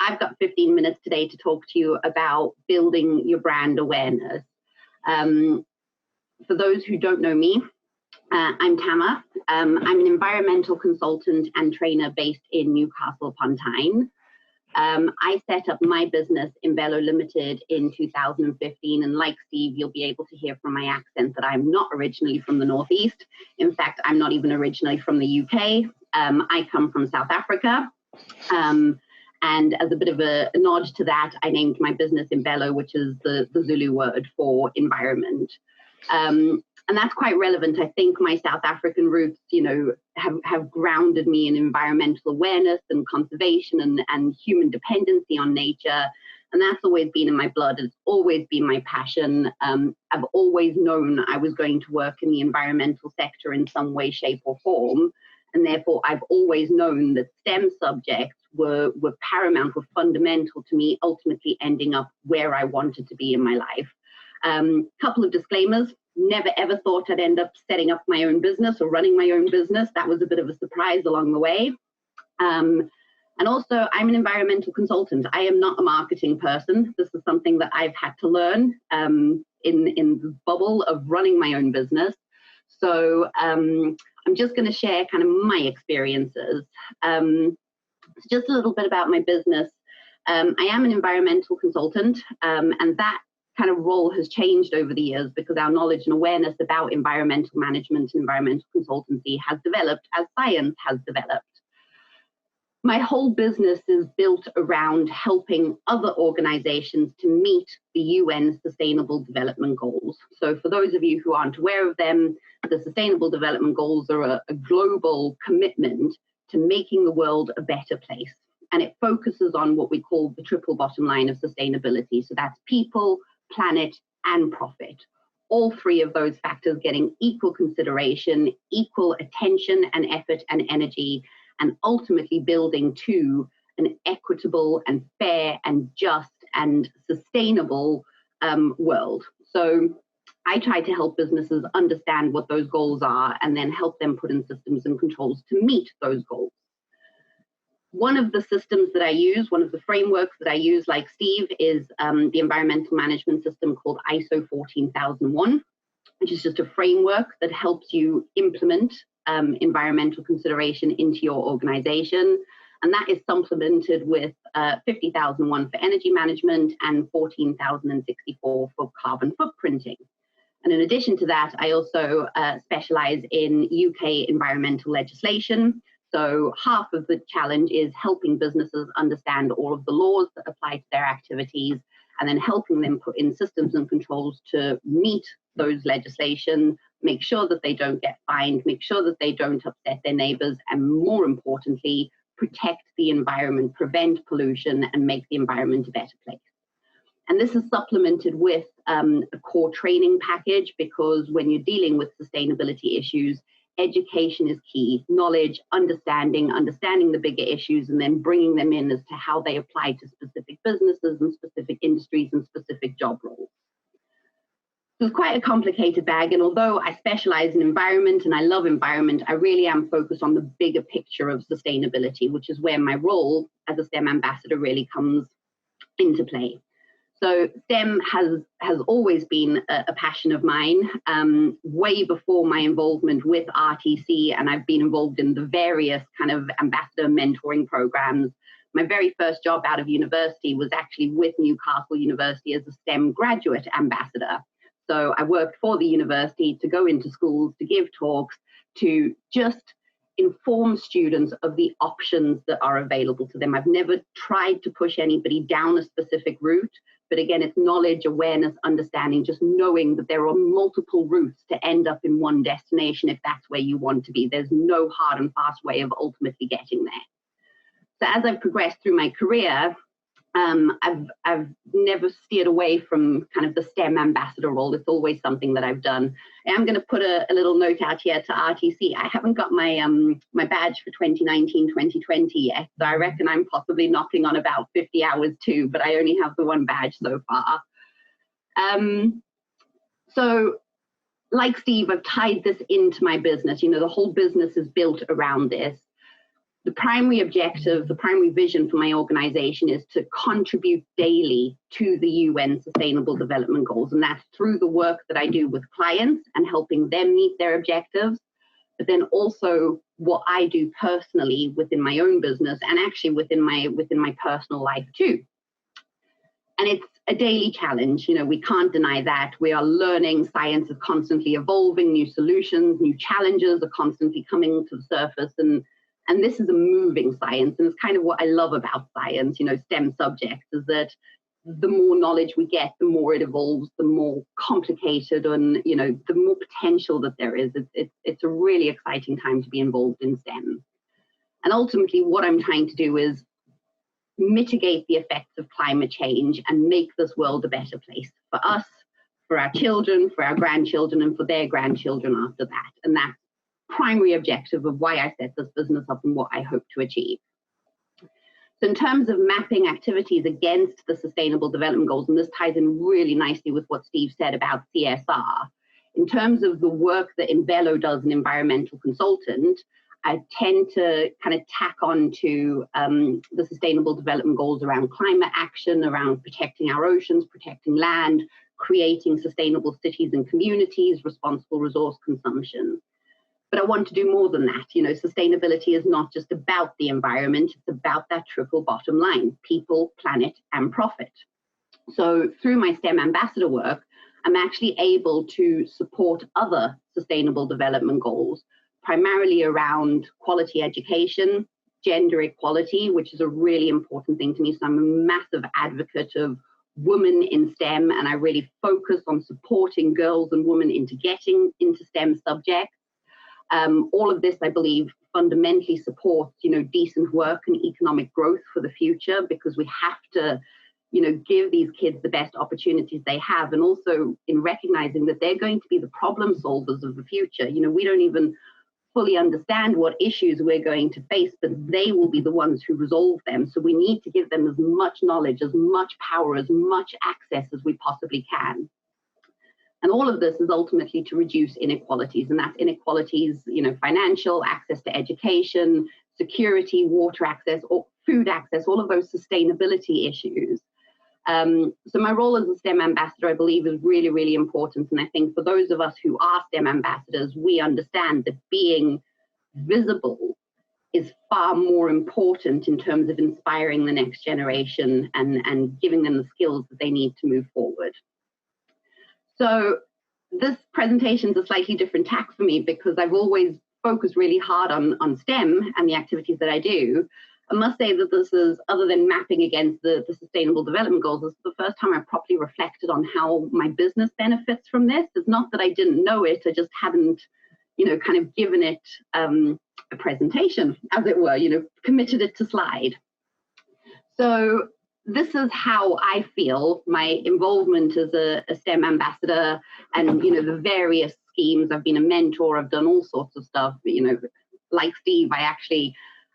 I've got 15 minutes today to talk to you about building your brand awareness. For those who don't know me, I'm Tamma. I'm an environmental consultant and trainer based in Newcastle upon Tyne. I set up my business, Imvelo Ltd, in 2015, and like Steve, you'll be able to hear from my accent that I'm not originally from the Northeast. In fact, I'm not even originally from the UK. I come from South Africa. And as a bit of a nod to that, I named my business Imvelo, which is the Zulu word for environment. And that's quite relevant. I think my South African roots, have grounded me in environmental awareness and conservation and human dependency on nature. And that's always been in my blood. It's always been my passion. I've always known I was going to work in the environmental sector in some way, shape, or form. And therefore, I've always known that STEM subjects were paramount, were fundamental to me ultimately ending up where I wanted to be in my life. Couple of disclaimers. Never ever thought I'd end up setting up my own business or running my own business. That was a bit of a surprise along the way. And also, I'm an environmental consultant. I am not a marketing person. This is something that I've had to learn in the bubble of running my own business. So I'm just going to share kind of my experiences. Just a little bit about my business. I am an environmental consultant, and that kind of role has changed over the years because our knowledge and awareness about environmental management and environmental consultancy has developed as science has developed. My whole business is built around helping other organizations to meet the UN Sustainable Development Goals. So for those of you who aren't aware of them, the Sustainable Development Goals are a global commitment to making the world a better place. And it focuses on what we call the triple bottom line of sustainability. So that's people, planet, and profit. All three of those factors getting equal consideration, equal attention and effort and energy, and ultimately building to an equitable and fair and just and sustainable world. So I try to help businesses understand what those goals are and then help them put in systems and controls to meet those goals. One of the systems that I use, one of the frameworks that I use, like Steve, is the environmental management system called ISO 14001, which is just a framework that helps you implement environmental consideration into your organization. And that is supplemented with 50,001 for energy management and 14,064 for carbon footprinting. And in addition to that, I also specialize in UK environmental legislation. So half of the challenge is helping businesses understand all of the laws that apply to their activities and then helping them put in systems and controls to meet those legislation, make sure that they don't get fined, make sure that they don't upset their neighbors, and more importantly, protect the environment, prevent pollution, and make the environment a better place. And this is supplemented with a core training package because when you're dealing with sustainability issues, education is key. Knowledge, understanding the bigger issues, and then bringing them in as to how they apply to specific businesses and specific industries and specific job roles. So it's quite a complicated bag, and although I specialize in environment and I love environment, I really am focused on the bigger picture of sustainability, which is where my role as a STEM ambassador really comes into play. So STEM has always been a passion of mine, way before my involvement with RTC, and I've been involved in the various kind of ambassador mentoring programs. My very first job out of university was actually with Newcastle University as a STEM graduate ambassador. So I worked for the university to go into schools, to give talks, to just inform students of the options that are available to them. I've never tried to push anybody down a specific route, but again, it's knowledge, awareness, understanding, just knowing that there are multiple routes to end up in one destination if that's where you want to be. There's no hard and fast way of ultimately getting there. So as I've progressed through my career, I've never steered away from kind of the STEM ambassador role. It's always something that I've done. I'm going to put a little note out here to RTC. I haven't got my my badge for 2019-2020 yet, so I reckon I'm possibly knocking on about 50 hours too, but I only have the one badge so far. So like Steve, I've tied this into my business. You know, the whole business is built around this. The primary objective, the primary vision for my organization is to contribute daily to the UN Sustainable Development Goals. And that's through the work that I do with clients and helping them meet their objectives, but then also what I do personally within my own business and actually within my personal life too. And it's a daily challenge, we can't deny that. We are learning, science is constantly evolving, new solutions, new challenges are constantly coming to the surface, and this is a moving science, and it's kind of what I love about science, STEM subjects, is that the more knowledge we get, the more it evolves, the more complicated and, the more potential that there is. It's a really exciting time to be involved in STEM. And ultimately, what I'm trying to do is mitigate the effects of climate change and make this world a better place for us, for our children, for our grandchildren, and for their grandchildren after that. And that's primary objective of why I set this business up and what I hope to achieve. So in terms of mapping activities against the Sustainable Development Goals, and this ties in really nicely with what Steve said about CSR, in terms of the work that Imvelo does, an environmental consultant, I tend to kind of tack on to the Sustainable Development Goals around climate action, around protecting our oceans, protecting land, creating sustainable cities and communities, responsible resource consumption. But I want to do more than that. Sustainability is not just about the environment, it's about that triple bottom line: people, planet, and profit. So through my STEM ambassador work, I'm actually able to support other sustainable development goals, primarily around quality education, gender equality, which is a really important thing to me. So I'm a massive advocate of women in STEM, and I really focus on supporting girls and women into getting into STEM subjects. All of this, I believe, fundamentally supports, decent work and economic growth for the future, because we have to, give these kids the best opportunities they have, and also in recognizing that they're going to be the problem solvers of the future. We don't even fully understand what issues we're going to face, but they will be the ones who resolve them. So we need to give them as much knowledge, as much power, as much access as we possibly can. And all of this is ultimately to reduce inequalities, and that's inequalities, financial, access to education, security, water access, or food access, all of those sustainability issues. So my role as a STEM ambassador, I believe, is really, really important. And I think for those of us who are STEM ambassadors, we understand that being visible is far more important in terms of inspiring the next generation and giving them the skills that they need to move forward. So this presentation is a slightly different tack for me, because I've always focused really hard on STEM and the activities that I do. I must say that this is, other than mapping against the Sustainable Development Goals, this is the first time I've properly reflected on how my business benefits from this. It's not that I didn't know it, I just hadn't, kind of given it a presentation, as it were, committed it to slide. So this is how I feel my involvement as a STEM ambassador, and the various schemes. I've been a mentor, I've done all sorts of stuff, like Steve,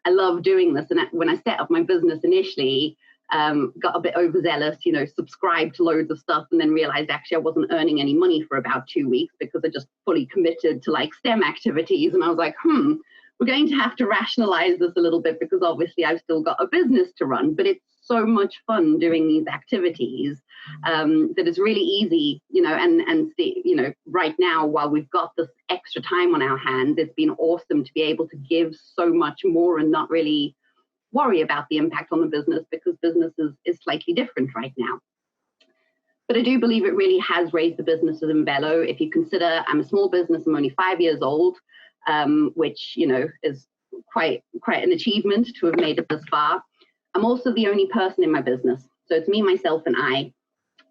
I love doing this. And when I set up my business initially, got a bit overzealous, subscribed to loads of stuff, and then realized actually I wasn't earning any money for about 2 weeks, because I just fully committed to STEM activities. And I was like, we're going to have to rationalize this a little bit, because obviously I've still got a business to run, but it's so much fun doing these activities that it's really easy, and right now, while we've got this extra time on our hands, it's been awesome to be able to give so much more and not really worry about the impact on the business, because business is slightly different right now. But I do believe it really has raised the business of Imvelo. If you consider I'm a small business, I'm only 5 years old, which, is quite an achievement to have made it this far. I'm also the only person in my business. So it's me, myself, and I.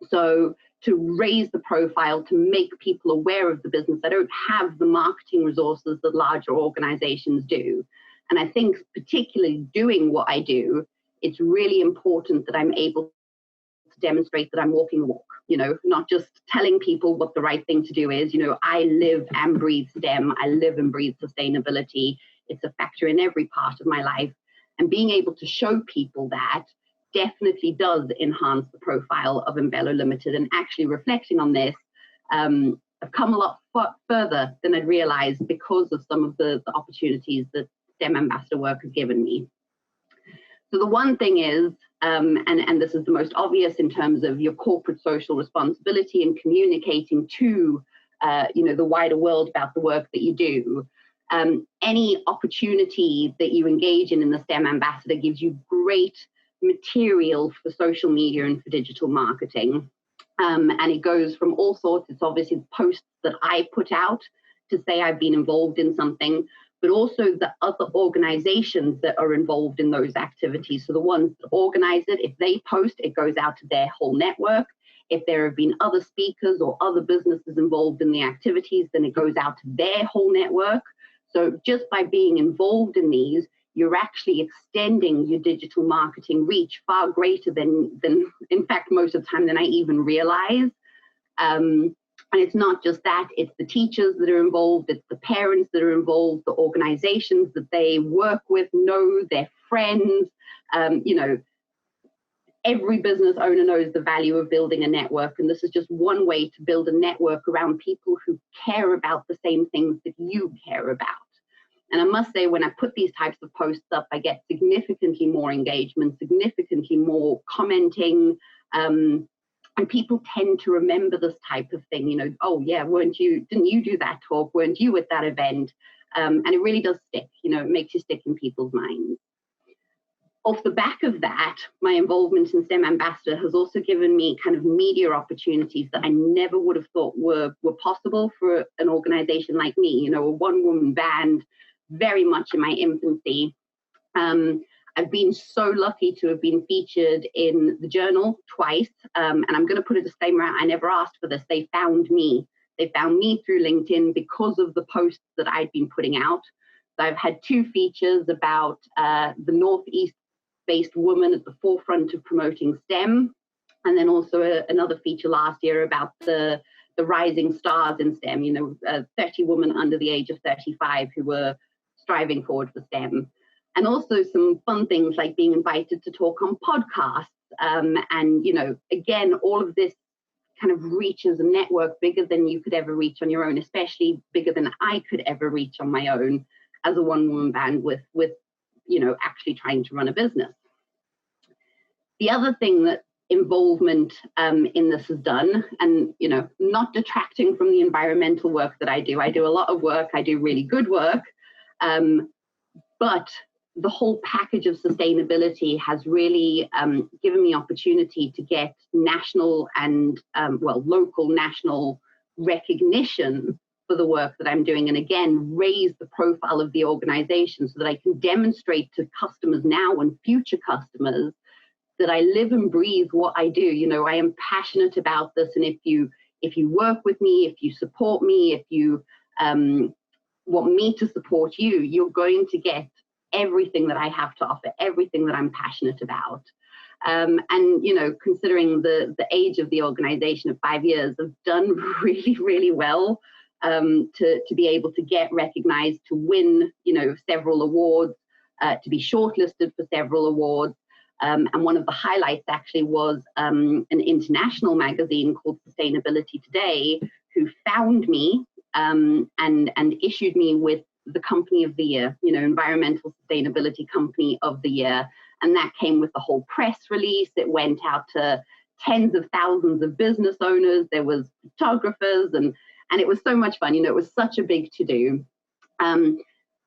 So to raise the profile, to make people aware of the business, I don't have the marketing resources that larger organizations do. And I think particularly doing what I do, it's really important that I'm able to demonstrate that I'm walking the walk, not just telling people what the right thing to do is. I live and breathe STEM. I live and breathe sustainability. It's a factor in every part of my life. And being able to show people that definitely does enhance the profile of Imvelo Ltd. And actually reflecting on this, I've come a lot further than I'd realized, because of some of the opportunities that STEM ambassador work has given me. So the one thing is, and this is the most obvious in terms of your corporate social responsibility and communicating to the wider world about the work that you do. Any opportunity that you engage in the STEM ambassador gives you great material for social media and for digital marketing. And it goes from all sorts. It's obviously posts that I put out to say I've been involved in something, but also the other organizations that are involved in those activities. So the ones that organize it, if they post, it goes out to their whole network. If there have been other speakers or other businesses involved in the activities, then it goes out to their whole network. So just by being involved in these, you're actually extending your digital marketing reach far greater than in fact, most of the time than I even realize. And it's not just that, it's the teachers that are involved, it's the parents that are involved, the organizations that they work with, know, their friends. Every business owner knows the value of building a network, and this is just one way to build a network around people who care about the same things that you care about. And I must say, when I put these types of posts up, I get significantly more engagement, significantly more commenting, and people tend to remember this type of thing. Oh yeah, didn't you do that talk? Weren't you at that event? And it really does stick. It makes you stick in people's minds. Off the back of that, my involvement in STEM Ambassador has also given me kind of media opportunities that I never would have thought were possible for an organization like me, a one-woman band, very much in my infancy. I've been so lucky to have been featured in the Journal twice, and I'm going to put a disclaimer out. I never asked for this. They found me. They found me through LinkedIn because of the posts that I'd been putting out. So I've had 2 features about the Northeast-based woman at the forefront of promoting STEM, and then also another feature last year about the rising stars in STEM, 30 women under the age of 35 who were striving forward for STEM. And also some fun things like being invited to talk on podcasts. And, again, all of this kind of reaches a network bigger than you could ever reach on your own, especially bigger than I could ever reach on my own as a one-woman band with actually trying to run a business. The other thing that involvement in this has done, and, not detracting from the environmental work that I do a lot of work, I do really good work, but the whole package of sustainability has really given me opportunity to get national and, local national recognition for the work that I'm doing. And again, raise the profile of the organization so that I can demonstrate to customers now and future customers that I live and breathe what I do. I am passionate about this. And if you work with me, if you support me, if you want me to support you, you're going to get everything that I have to offer, everything that I'm passionate about. And, considering the age of the organization of 5 years, I've done really, really well to be able to get recognized, to win, several awards, to be shortlisted for several awards. And one of the highlights actually was an international magazine called Sustainability Today, who found me and issued me with the Company of the Year, Environmental Sustainability Company of the Year. And that came with the whole press release. It went out to tens of thousands of business owners. There was photographers, and it was so much fun. It was such a big to-do.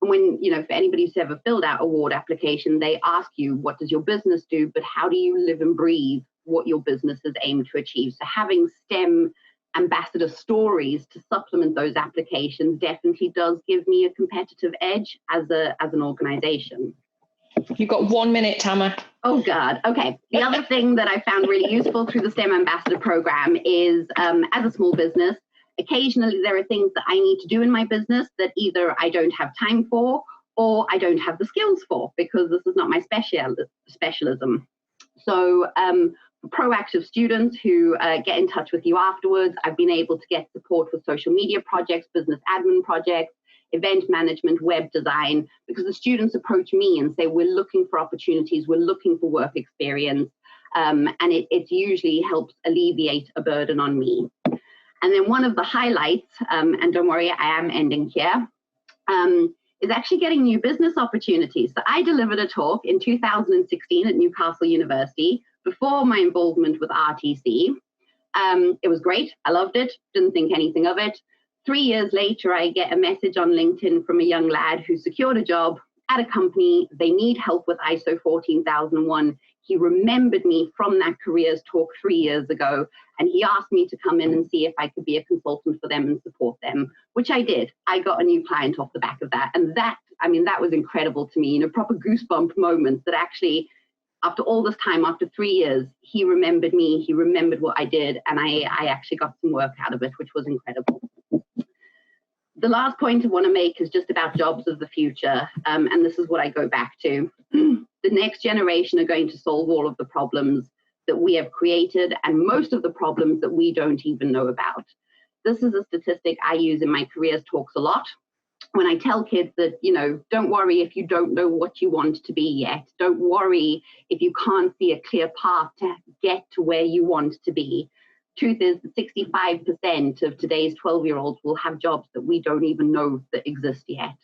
When, for anybody who's ever filled out award application, they ask you, what does your business do? But how do you live and breathe what your business is aimed to achieve? So having STEM ambassador stories to supplement those applications definitely does give me a competitive edge as an organization. You've got 1 minute, Tamma. Oh God, okay. The other thing that I found really useful through the STEM ambassador program is, as a small business, occasionally there are things that I need to do in my business that either I don't have time for or I don't have the skills for, because this is not my specialism. So proactive students who get in touch with you afterwards, I've been able to get support with social media projects, business admin projects, event management, web design, because the students approach me and say, we're looking for opportunities, we're looking for work experience, and it usually helps alleviate a burden on me. And then one of the highlights, and don't worry, I am ending here, is actually getting new business opportunities. So I delivered a talk in 2016 at Newcastle University before my involvement with RTC. It was great. I loved it. Didn't think anything of it. 3 years later, I get a message on LinkedIn from a young lad who secured a job at a company. They need help with ISO 14001. He remembered me from that careers talk 3 years ago, and he asked me to come in and see if I could be a consultant for them and support them, which I did. I got a new client off the back of that. And that, I mean, that was incredible to me, you know, proper goosebump moments that actually, after all this time, after 3 years, he remembered me, he remembered what I did, and I actually got some work out of it, which was incredible. The last point I want to make is just about jobs of the future, and this is what I go back to. The next generation are going to solve all of the problems that we have created and most of the problems that we don't even know about. This is a statistic I use in my careers talks a lot. When I tell kids that, you know, don't worry if you don't know what you want to be yet. Don't worry if you can't see a clear path to get to where you want to be. Truth is that 65% of today's 12-year-olds will have jobs that we don't even know that exist yet.